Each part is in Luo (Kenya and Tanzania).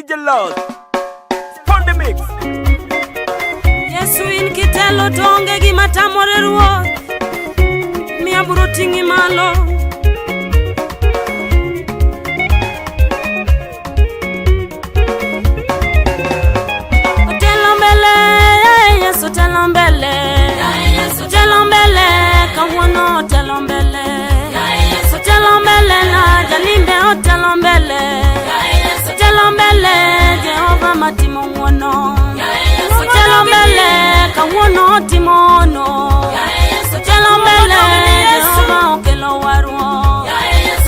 DJ Lost on the mix. Yesu in kitelo tonge gi matamore ruoth, mi aburo tingi malo. Otelo mbele, Yesu otelo mbele, otelo mbele, kawuono otelo mbele, otelo mbele na jalinde otelo mbele, otelo mbele, Jehova matimo ng'wono. Otelo mbele, kawuono timono. Otelo mbele, Jehova okelo warwo.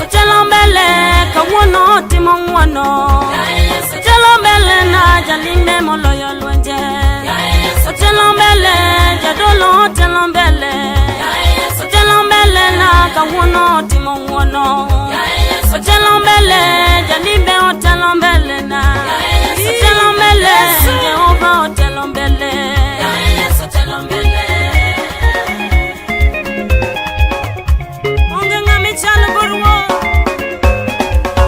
Otelo mbele, kawuono timo ng'wono. Otelo mbele na jalinde moloyo lwenje. Otelo mbele, jadolo otelo mbele. Otelo mbele na kawuono timo ng'wono. Otelo mbele, jalinde otelo mbele na. Otelo mbele, Jehova otelo mbele. Otelo mbele. Onge ng'ami chalo gorwo.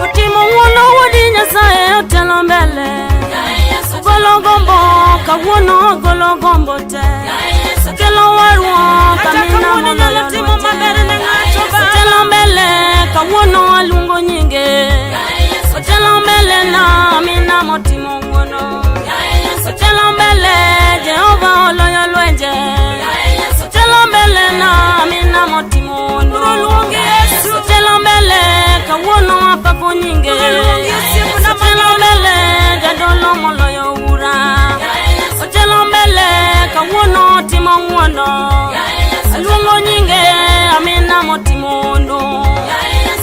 Otimo ng'wono wuodi Nyasaye otelo mbele. Golo gombo, kawuono golo gombo te. Kelo warwo, kamina molo timo maber ne ng'ato ba. Otelo mbele, kawuono alungo nyinge. Otelo mbele na amina motimo ng'wono. Otelo mbele, Jehova oloyo lwenje. Otelo mbele na amina motimo ng'wono. Otelo mbele, kawuono apako nyinge. Otelo mbele, jadolo moloyo ura. Otelo mbele, kawuono timo ng'wono. Alungo nyinge, amina motimo ng'wono.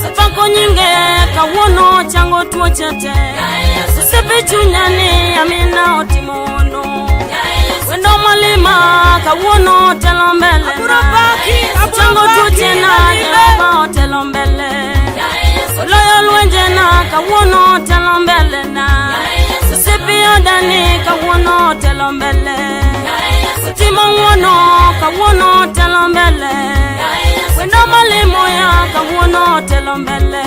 Apako nyinge, kawuono chango tuo chete. Sepe chunyani, amina otimo ng'wono. Wendo malima, kawuono otelo mbele. Chango tuo chena, Jehova otelo mbele. Oloyo lwenje na, kawuono otelo mbele na. Sepe yodani, kawuono otelo mbele. Timo ng'wono, kawuono otelo mbele. Wendo malimo ya, kawuono otelo mbele.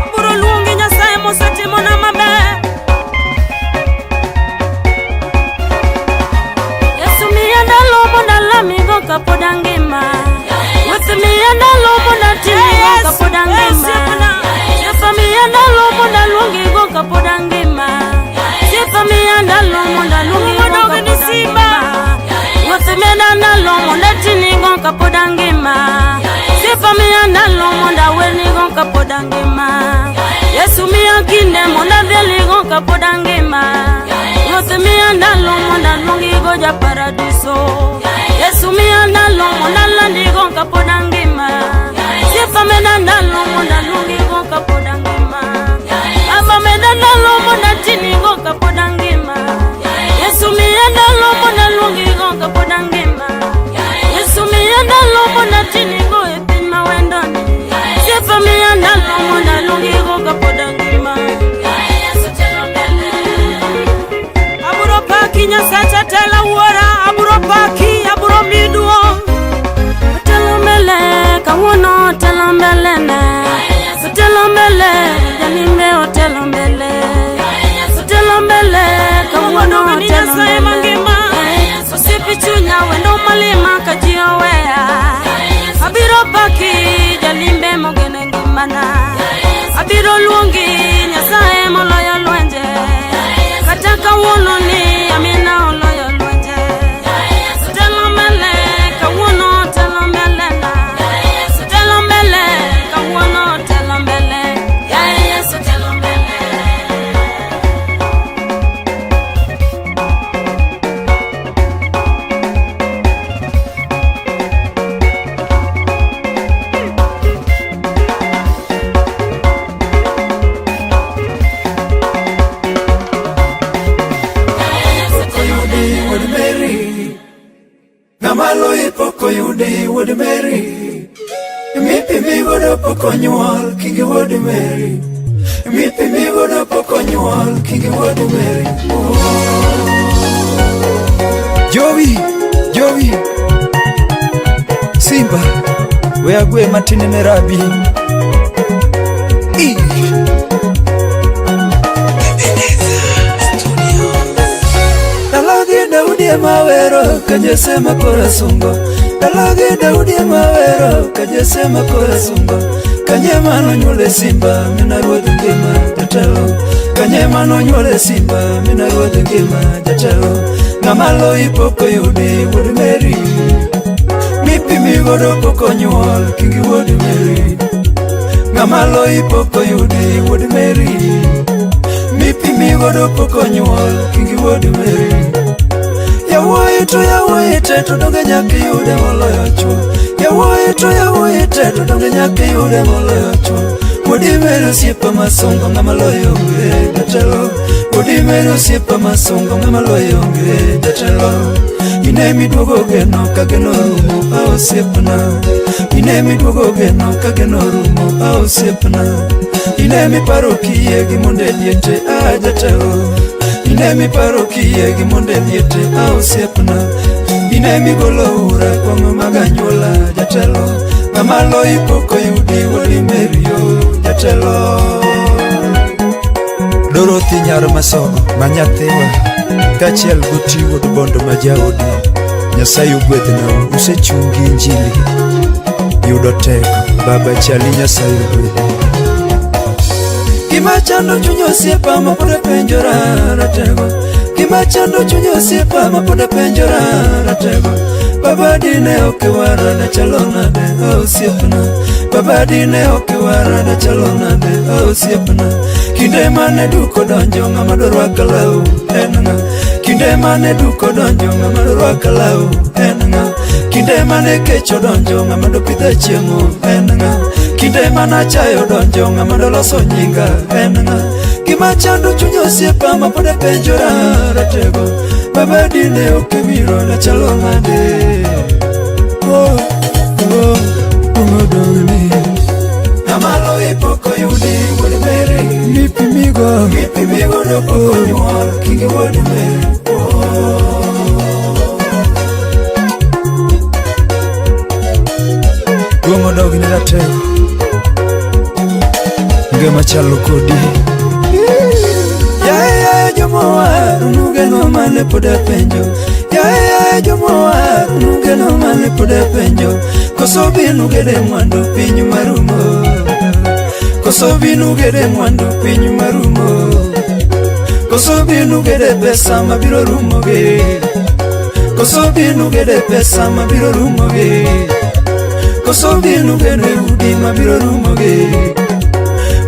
Aburo luongi Nyasaye mosetimo na maber. Yesu miya ndalo mondo alamigo kapod angima. Yesu miya ndalo mondo atimigo kapod angima. Yesu miya ndalo mondo aluongigo kapod angima. Yesu miya ndalo mondo aluongigo kapod angima. Yesu miya ndalo mondo atinigo kapod angima. Yesu miya ndalo mondo awernigo kapod angima. Yesu miya kinde mondo adhialigo kapod angima. Yesu miya ndalo mondo aluongigo ja paradiso. Yesu miya ndalo mondo alandigo kapod angima. Yesu miya ndalo mondo aluongigo kapod angima. Aba miya ndalo mondo atinigo kapod angima. Yesu miya ndalo mondo aluongigo kapod angima. Yesu miya ndalo mondo atinigo e piny mawendoni. Yesu miya ndalo mondo aluongigo kapod angima. Aburo paki Nyasacha tela wuora. Aburo paki, aburo miduo. Otelo mbele, kawuono otelo mbele ne. Otelo mbele, jalinde otelo mbele. Otelo mbele, kawuono otelo mbele. Osipi chunya wendo malima kaji oweya. Abiro paki, jalimbe mogene ngimana. Abiro luongi Nyasaye moloyo lwenje. Kata kawuono ni amina oloyo lwenje. Otelo mbele, kawuono otelo mbele na. Otelo mbele, kawuono otelo mbele. Yesu otelo mbele. Poko yude Wood Mary. Mipi mi godo poko nyuol King Wood Mary. Mipi mi godo poko nyuol King Wood Mary. Joey Simba we agwe matini ne rabi Dalagi Daudi mawero kajesema kora sungo Dalagi Daudi mawero kajesema kora sungo Kanyema no nyole Simba mina ruodh ngima jatelo Kanyema no nyole Simba mina ruodh ngima jatelo Ngamalo ipoko yudi Wuod Mary Mipimi godo poko nyuol kingi Wuod Mary Ngamalo ipoko yudi Wuod Mary Mipimi godo poko nyuol kingi Wuod Mary Yawuoyi te to donge nyaka yude moloyo chuo Yawuoyi te to donge nyaka yude moloyo chuo Wuod Mary osiepa masongo ng'ama loyo onge jatelo Wuod Mary osiepa masongo ng'ama loyo onge jatelo Ine miduogo geno ka geno rumo osiepna Ine miduogo geno ka geno rumo osiepna Ine miparo kiye gi monde liete jatelo Ine miparo kiye gi monde liete osiepna Ine migolo ura kwang'o maganyuola jatelo Ng'ama loyi poko yudi Wuod Mary jatelo Dorothy nyar masogo manyathiwa kachiel goti Wuod Bondo majaodi Nyasaye ogwedhna usechungi injili yudo teko baba chali Nyasaye ogwedhna Gima chando chuny osiepa ma pod penjora ratego Gima chando chuny osiepa ma pod penjora ratego Baba dine okiwara na chalo nade osiepna Baba dine okiwara na chalo nade osiepna Kinde mane duko donjo ng'ama dorwaka lau en ng'a Kinde mane duko donjo ng'ama dorwaka lau en ng'a Kinde mane kecho donjo ng'ama dopidha chiemo en ng'a Kinde mana chayo donjo ng'ama doloso nyinga en ng'a Gima chando chuny osiepa ma pod penjora ratego Baba dine okibiro na chalo nade Ungodongni Ngamalo ipoko yudi Wuod Mary Mipimigo dopoko nyuol kingi Wuod Mary Duong' odogni ratego Ngema chalo kodi Yaya jomowar Nugeno mane pod penjo Yaya jomowar Nugeno mane pod penjo Koso binu gede mwandu piny marumo Koso binu gede mwandu piny marumo Koso binu gede pesa mabiro rumo ge Koso binu gede pesa mabiro rumo ge Koso binu gede udi mabiro rumo ge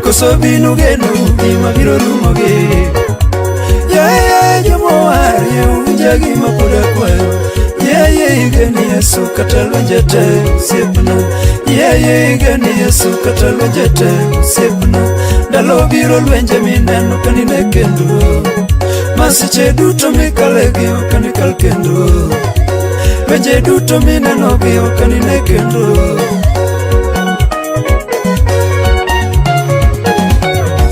Koso binu gede udi mabiro rumo ge Yaya jomowar unjagi mapoda kwayo Yeye igeni Yesu katalonjete siepna Yeye igeni Yesu katalonjete siepna Ndalo biro lwenje mineno kanine kendo Masiche duto mikalegi okanikal kendo Lwenje duto mineno gi okanine kendo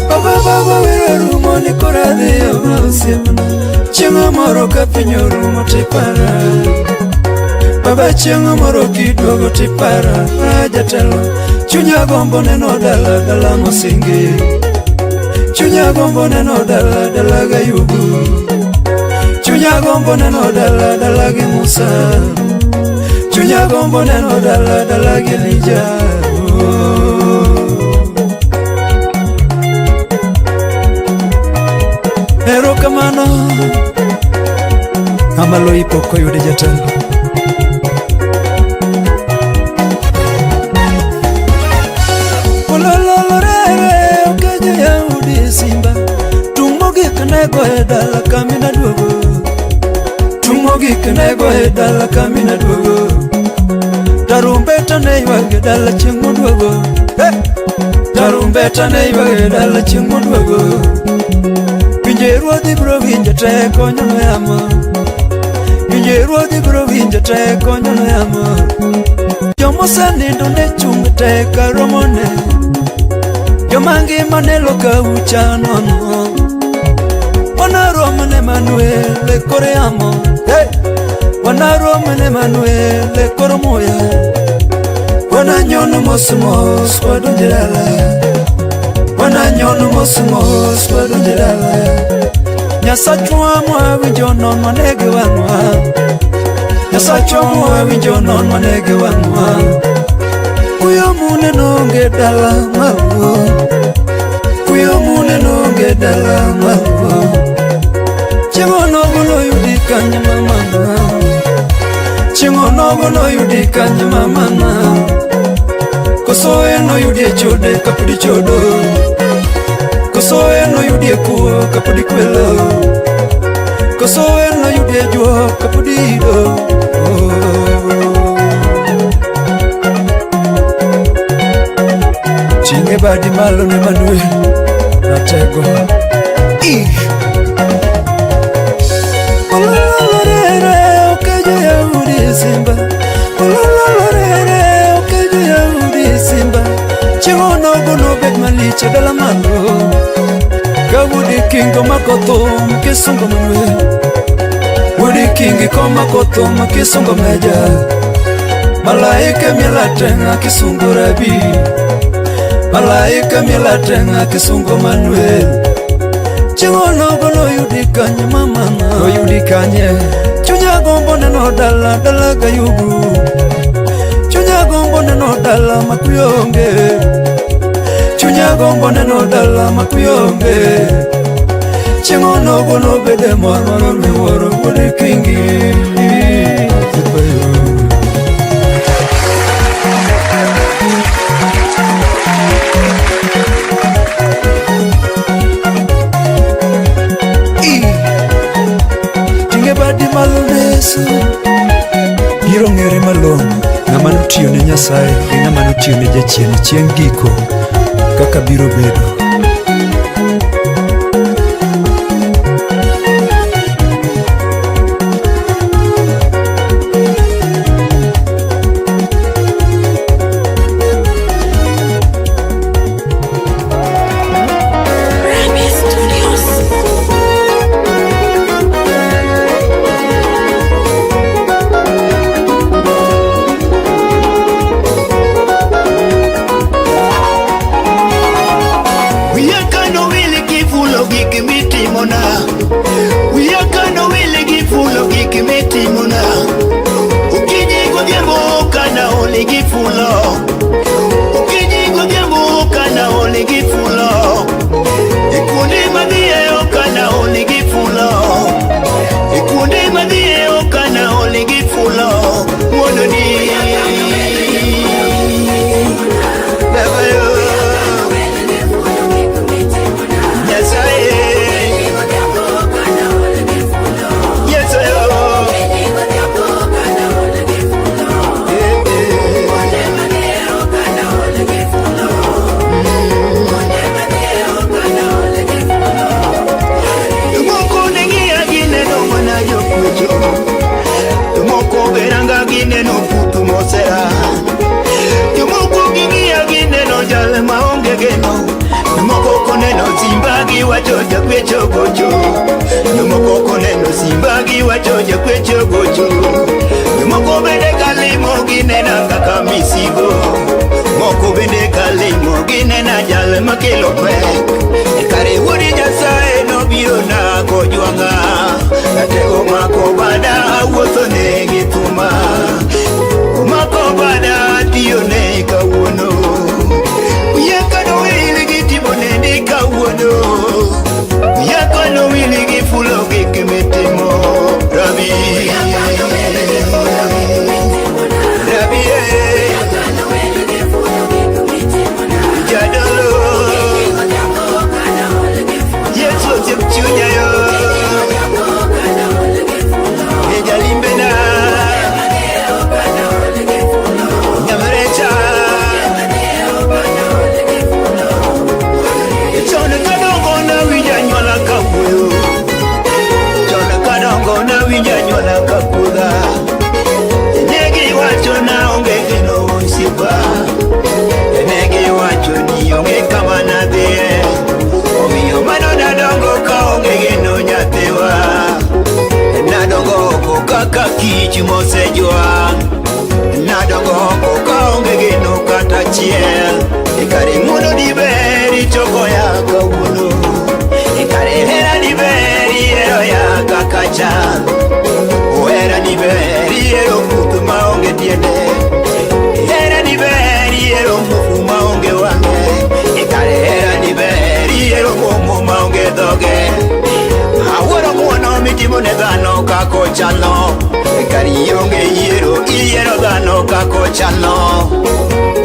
Baba wero rumo ni koradhiyo siepna Chieng'o moro ka piny orumo tipara Baba chieng'o moro kiduogo tipara jatelo Chunya gombo neno dala mosingi Chunya gombo neno dala gayubu Chunya gombo neno dala gi Musa Chunya gombo neno dala gi Elija Erokamano Amalo ipoko yude jatelo Ololorere okejo Yahudi Simba Tumogi kanego dala kamina duogo Tumogi kanego dala kamina duogo Tarumbeta ne ywage dala chieng' moduogo Tarumbeta ne ywage dala chieng' moduogo Pinje ruodhi bro winjo te konyo no yamo Pinje ruodhi bro winjo te konyo no yamo Jomosa nindo ne chung te karomone Jomangima ne loka ucha nono Wanaromane Manuel e kore yamo Wanaromane Manuel e kore moya wananyono mosmos wadonjelala, wananyono mosmos wadonjelala. Nyasachwa mwa winjo non manege wangwa, Nyasachwa mwa winjo non manege wangwa. Kuyo mune nonge dala mawo, kuyo mune nonge dala mawo. Chingo nogo no yudi kanya mama, chingo nogo no yudi kanya mama. Kosoe no yudi chode kapudi chodo, kosoe no yudi kuo kapudi kwelo, kosoe no yudi juo kapudi do. Chinge badi malo ne Manuel Natego. Olalalorere okejo ya udi simba, olalalorere okejo ya udi simba. Chingo nogo no bed malicha dala mando, kawudi kingo makoto mkisungo Manuel, wudi kingi ko makoto mkisungo meja. Malaika mielatenga kisungo rabi, malaika mielatenga kisungo Manuel. Chingo nogo no yudi kanye mama, no yudi kanye. Chunya gombo neno dala dala gayugu, chunya gombo neno dala makuyonge, chunya gombo neno dala makuyonge. Chingo nogo no bede moro miworo wudi kingi. Biro ng'ere malong'o ng'ama notiyo ne Nyasaye gi ng'ama notiyo ne jachien chieng' giko kaka biro bedo. kako chalo kari yonge yiero iyiero dhano kako chalo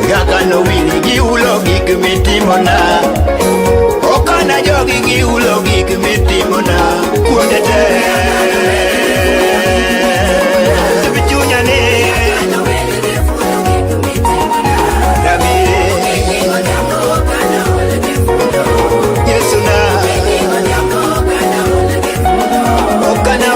kaka nowili giulo gik mitimona okana jogi giulo gik mitimona kuonde te bichunya ni Yesu na okana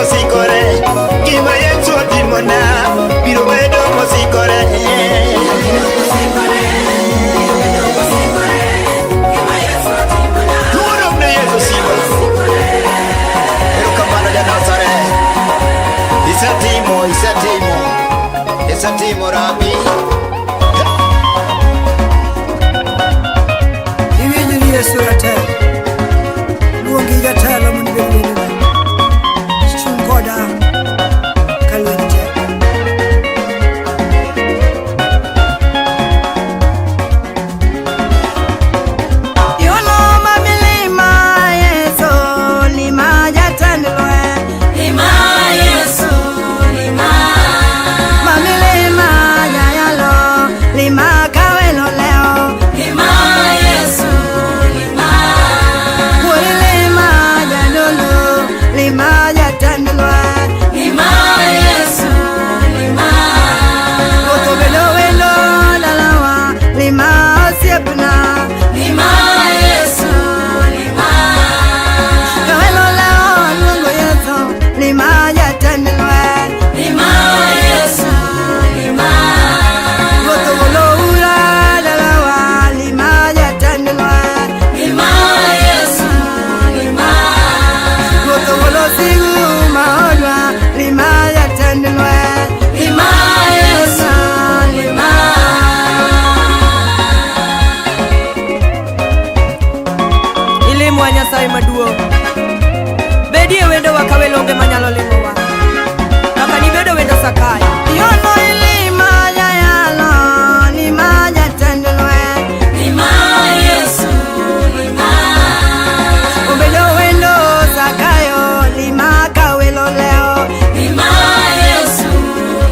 Sikore, gima Yesu otimona Nyasaye maduong'. Bedie wendo wa kawelonge manyalo limowa. Kaka ni bedo wendo Sakayo. Yono ilima yayalo, lima jatendlwe. Lima Yesu, lima. Obedo wendo Sakayo, lima kawelo leo. Lima Yesu,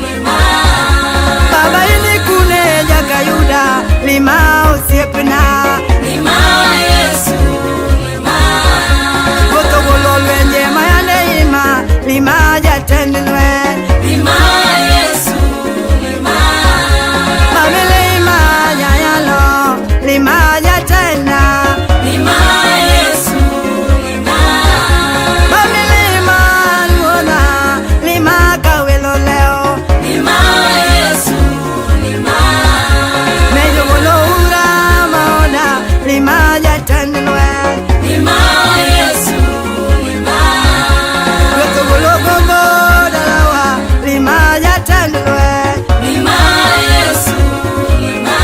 lima. Baba ini kune jaga Yuda, lima usiepna. Lima Yesu, lima. Gotogolo lwenje mayane ima, lima jatendlwe. Lima Yesu, lima. Mamele ima yayalo, lima jatenda. Lima Yesu, lima. Mamele ima luona, lima kawelo leo. Lima Yesu, lima. Mejo golo ura maona, lima jatendlwe. Lima Yesu, lima. Goto golo gombo dalawa, lima jatendlwe. Lima Yesu, lima.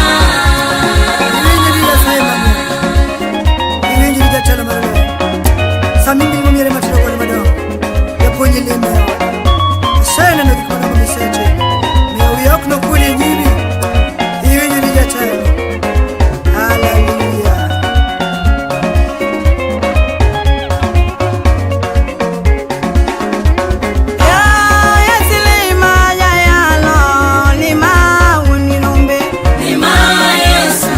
Ilinji bila saima mo. Ilinji bila chala maralo. Samindi mumire matiro kwa mado. Ya ponye lima. Sana no kikona kumiseche. Miya uyok no kuli njibi. Ilinji bila chala. Hallelujah. Ya Yesu lima yayalo, lima unilombe. Lima Yesu,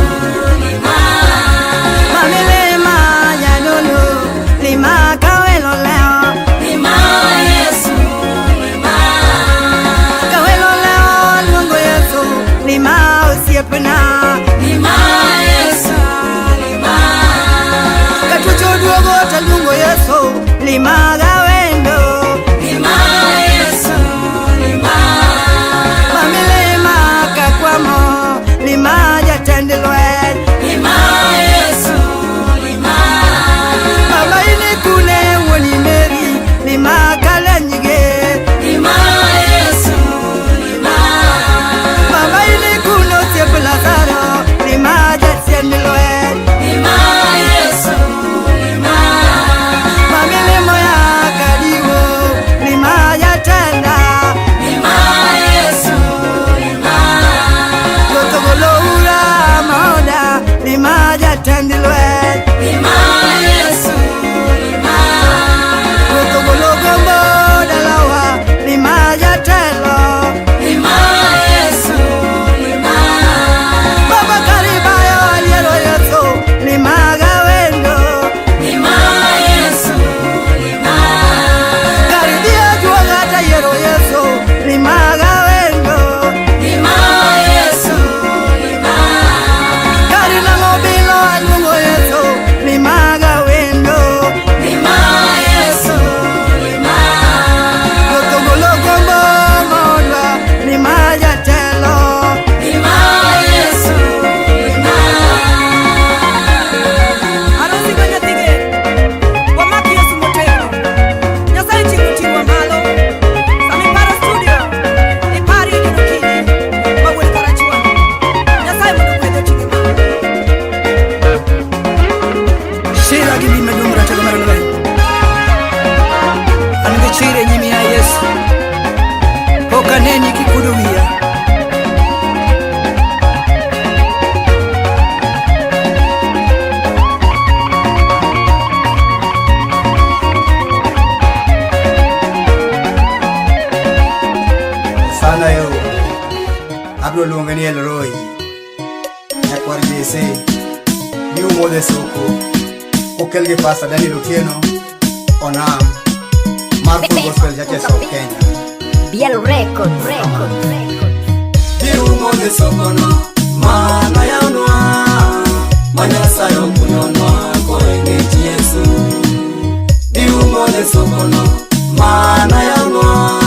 lima. Mamilema yalolo, lima kawelo leo. Lima Yesu, lima. Kawelo leo lungo Yesu, lima usiepna. Lima Yesu, lima. Katucho duogo talungo Yesu, lima gawendo. Lima Yesu, lima. Mamilema kakwamo, lima jatendlwe. Lima Yesu, lima. Baba ini kune woni Meri, lima kalanyige. Lima Yesu, lima. Baba ini kuno tiep Lazaro, lima jatendlwe. Lima Yesu, lima. Mamilemo ya kadiwo, lima jatenda. Lima Yesu, lima. Gotogolo ura maoda, lima jatendlwe. Lima Yesu, lima. Gotogolo gombo dalawa, lima jatelo. Lima Yesu, lima. Baba karibayo aliero Yesu, lima gawendo. Lima Yesu, lima. Karibia juagata yero Yesu, lima gawendo. Lima Yesu, lima. Karina ngobilo alungo Yesu, lima gawendo. Lima Yesu, lima. Gotogolo gombo maola, lima jatelo. Lima Yesu, lima. Arosi kanya tige. Wamaki Yesu motelo. Nyasaye chikutirwa malo. Sami para studio. Ipari gino kini. Mawele karachua. Nyasaye mudu kwedo chike malo. Shira gibi medumra tego maralwe. Ange chire nyimi ya Yesu. Hoka neni kikuduwia. Sana yo abro luongani El Roy Ekwar Jese New Mode Soko Okelge Pasa Dani Lutieno Onam Marco Gospel Churches of Kenya Biel record. New Mode Soko no Mana ya unwa Manyasa yo kunonwa Koenge Yesu New Mode Soko no Mana ya unwa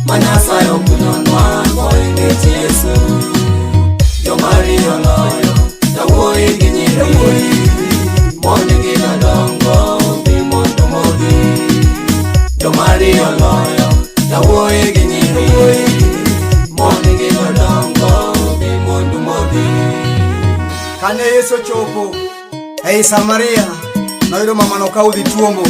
Manyasa yo kunonwa Koenge Yesu Yo Mario loyo Yawoi ginyiri Mondi gina dongo Bimondo modi Yo Mario loyo Yawoi ginyiri Mondi gina dongo Bimondo modi Kane Yesu chopo Hey Samaria noyudo mama no ka udhi tuombo.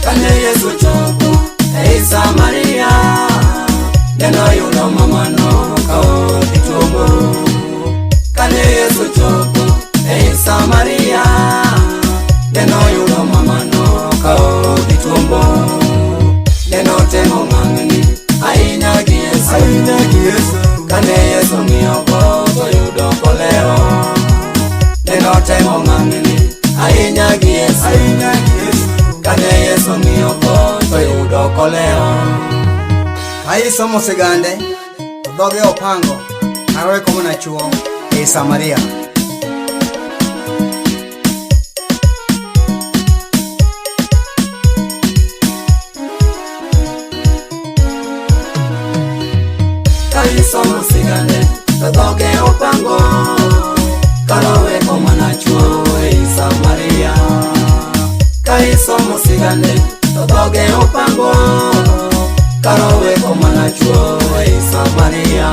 Kane Yesu chopo ei Samaria, noyudo mama no ka udhi tuombo. Kane Yesu chopo ei Samaria, noyudo mama no ka udhi tuombo. Temo mang'ani ahinya gi Yesu, kane Yesu ng'iyo go to yudo koleo. Temo mang'ani ahinya gi Yesu, kane Yesu ng'iyo go to yudo koleo. Ka isomo sigande, dhoge opango, aroe komo na chuo ei Samaria. Isomo sigande, dhoge opango, karowe koma na chuo ei Samaria. Ka isomo sigande, dhoge opango, karowe koma na chuo ei Samaria.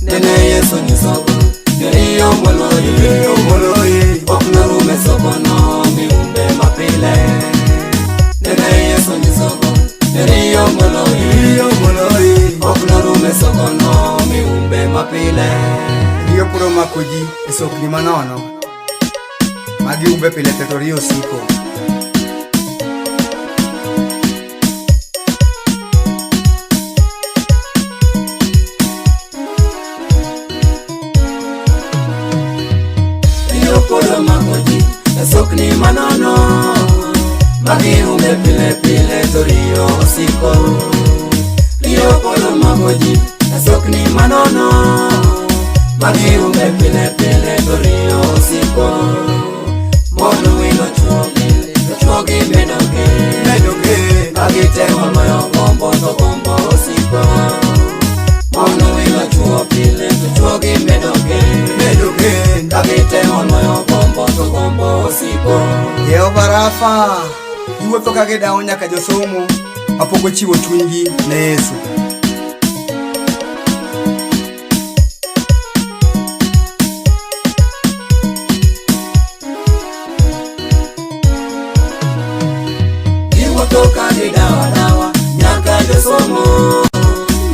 Nene Yesu nyisogo, nyoriyo moloi, ok norume sokono miumbe mapile. Nene Yesu nyisogo, nyoriyo moloi, ok norume sokono miumbe mapile. Rio puro makoji e sokni manono, magi umbe pile teto rio siko. Rio puro makoji e sokni manono, magi umbe pile to rio siko. Rio polo magoji, esokni manono, magi umbe pile to rio siko. Mono wilo chuogi medoke, magi temo moyo gombo to gombo siko. Mono wilo chuo pile to chuogi medoke, magi temo moyo gombo to gombo siko. Jehova Rafa, iwuotho ka gidao nyaka josomo mapok ochiwo chunygi ne Yesu. Iwuotho ka gidawa nyaka josomo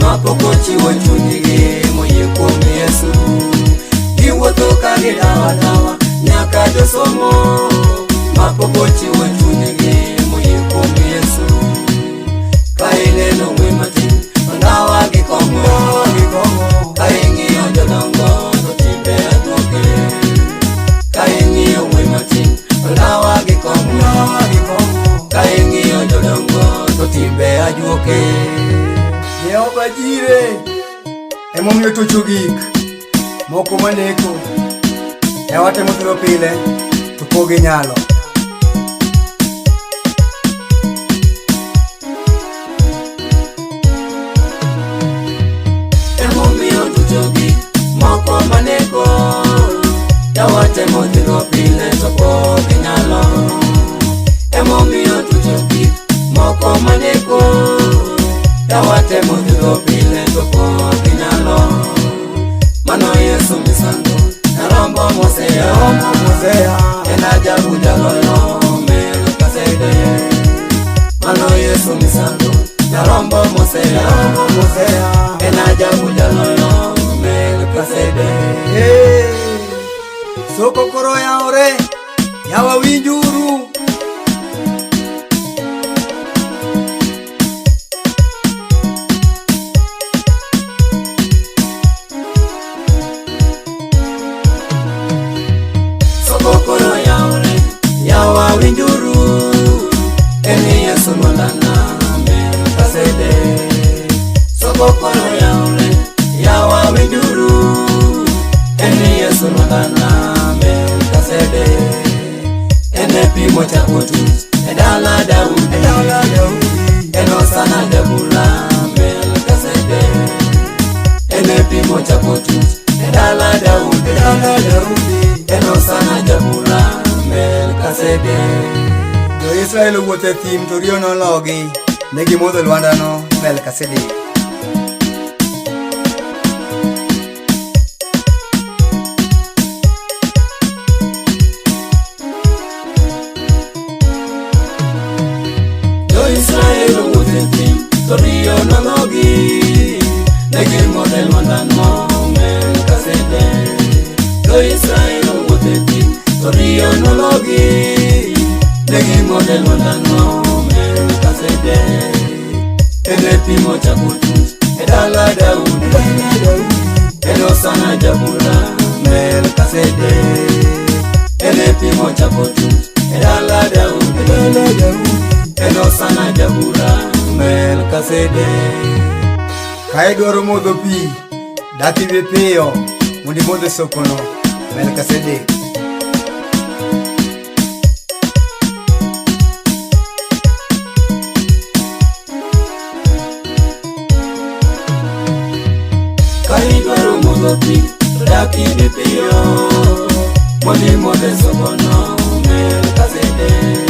mapok ochiwo chunygi moyie kuom Yesu. Iwuotho ka gidawa nyaka josomo mapok ochiwo chunygi moyie kuom Yesu. Ka ineno ng'we matin, ndawa gi kongo, ka ing'iyo jodongo to timbe ajuoke. Ka ing'iyo ng'we matin, ndawa gi kongo, ka ing'iyo jodongo to timbe ajuoke. Jehova Jire emomiyo tocho gik moko maneko, watemo thiro pile to pok ginyalo. Moko maneko, watemo thiro pile to pok ginyalo. Emomiyo tuchogi moko maneko, watemo thiro pile to pok ginyalo. Mano Yesu misango, narombo mosea, en ajabu jaloyo Melkizedek. Mano Yesu misango, narombo mosea, en ajabu jaloyo Melkizedek. Soko koro yaore, yawa winjuru. Soko koro yaore, yawa winjuru. Eni Yesu molana Melkizedek. Soko koro yaore, yawa winjuru. Eni Yesu molana Melkizedek. Ene pimo chako tich e dala Daudi, eno sana Debura Melkizedek. Ene pimo chako tich e dala Daudi, eno sana Debura Melkizedek. Jo Israel owuotho e thim to riyo nologi Negi modho Lwandano Melkisedek. Israel wutethi Torio nologi Negi model Lwandano Melkisedek. Israel wutethi Torio nologi Negi model Lwandano Melkisedek. Ene pimo cha kutus Edala Daudi Eno sana Jabura Melkisedek. Ene pimo cha kutus Edala Daudi Eno sana Jabura Melkisedek. Kae dwaro modho pi daki be piyo mondi modho sokono Melkisedek. Kae dwaro modho pi daki be piyo mondi modho sokono Melkisedek.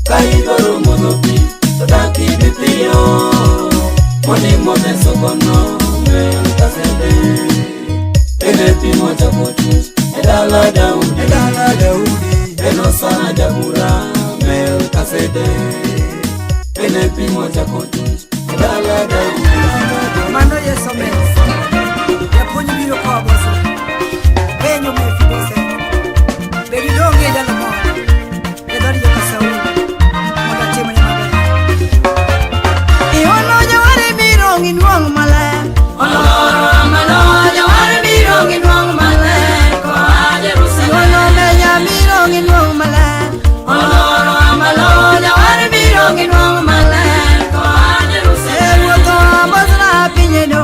Kae dwaro modho pi daki be piyo mondi modho sokono Melkisedek. Ene pimo cha kutus Edala Daudi Eno sana Jabura Melkisedek. Ene pimo cha kutus Edala Daudi. Mano Yesu men. Yapuonj biro koa boso. Benyo Mefibose. Bedi donge jalo mo. Edari joka Sauli. Moda tema nyamabe. Iwono jawari biro nginuang male. Oloro amalo jawari biro nginuang male. Ko Jerusalem. Iwono menya biro nginuang male. Oloro amalo jawari biro nginuang male. Ko Jerusalem. Ewoto amazna pinyedo.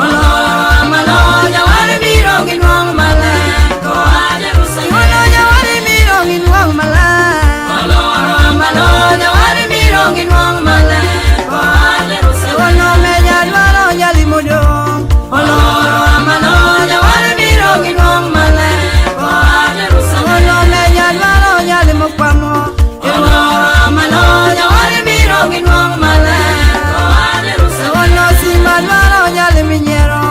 Oloro amalo jawari biro nginuang male. Ko Jerusalem. Iwono jawari biro nginuang male. Oloro amalo jawari biro nginuang male. Ko Jerusalem. Iwono menya dwaro nyalimodo. Oloro amalo jawari biro nginuang male. Ko Jerusalem. Iwono menya dwaro nyalimopamo. Oloro amalo jawari biro nginuang male. Ko Jerusalem. Iwono simba dwaro nyaliminyero.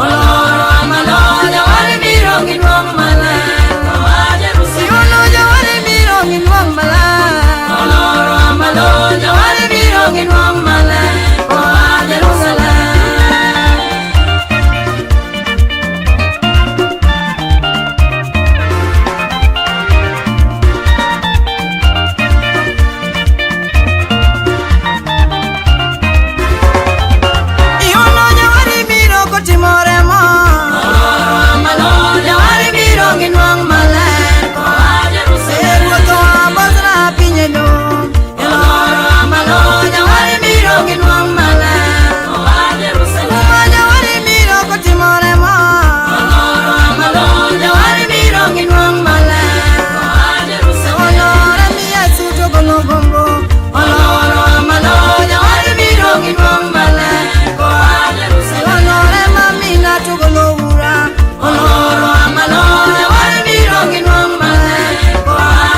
Oloro amalo jawari biro nginuang male. Ko Jerusalem. Iwono jawari biro nginuang male. Oloro amalo jawari biro nginuang male. Ko Jerusalem. Iwono jawari biro kotimore mo. Oloro amalo jawari biro nginuang male. Ko Jerusalem. Ewoto ambasra pinyedo. Oloro amalo jawari biro nginuang male. Ko Jerusalem. Uma jawari biro kotimore mo. Oloro amalo jawari biro nginuang male. Ko Jerusalem. Oloro miya suto kono gombo. Oloro amalo jawari biro nginuang male. Ko Jerusalem. Oloro mamina tugolo ura. Oloro amalo jawari biro nginuang male. Ko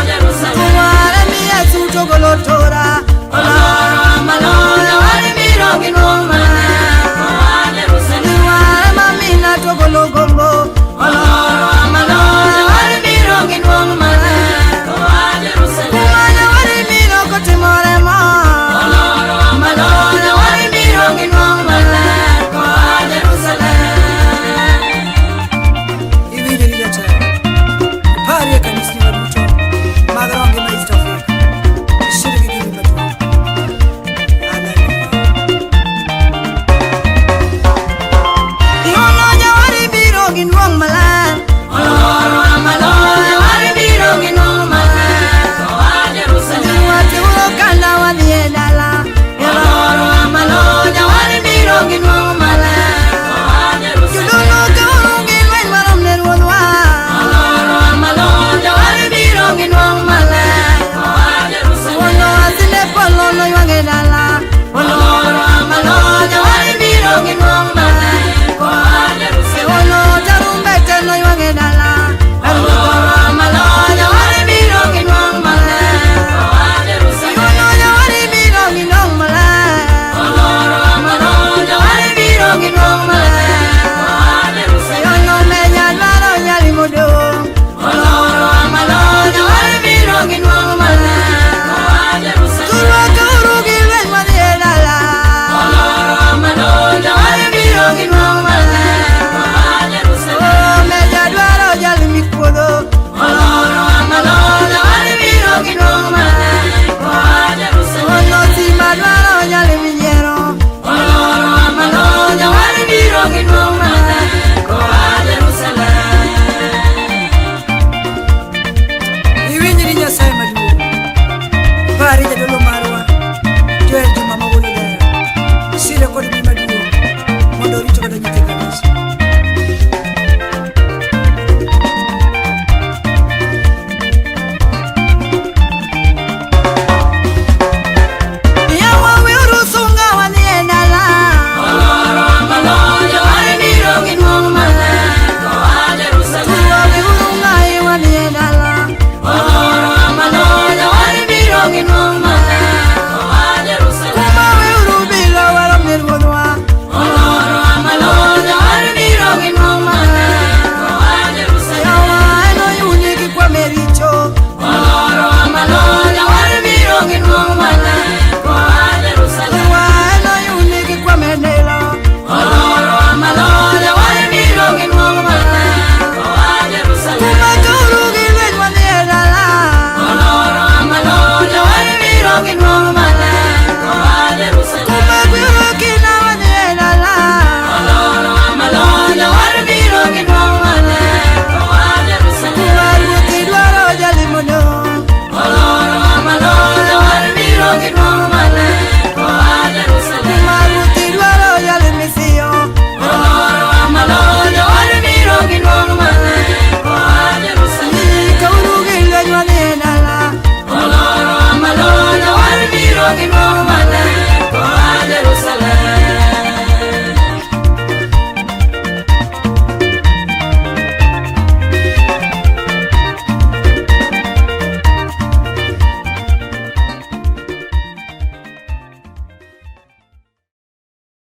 Jerusalem. Tuware miya suto golo tora. Oloro amalo jawari biro nginuang male. Ko Jerusalem. Tuware mamina tugolo gombo. Oloro amalo jawari biro nginuang male. Ko Jerusalem. Kuma jawari biro kotimore mo. Oloro amalo jawari biro nginuang male. Ko Jerusalem. Iwinjo ni jatelo. Pari ya kanisa maduto. Magaronge ma East Africa. Shiriki gini maduto. Hallelujah. Iwono jawari biro nginuang male. Oloro amalo jawari biro nginuang male. Ko Jerusalem. Wati ukanda wadhiye dala. Oloro amalo jawari biro nginuang male. Ko Jerusalem. Juduno kaungi lwen marom ne ruodhwa. Oloro amalo jawari biro nginuang male. Ko Jerusalem. Wono asine polo no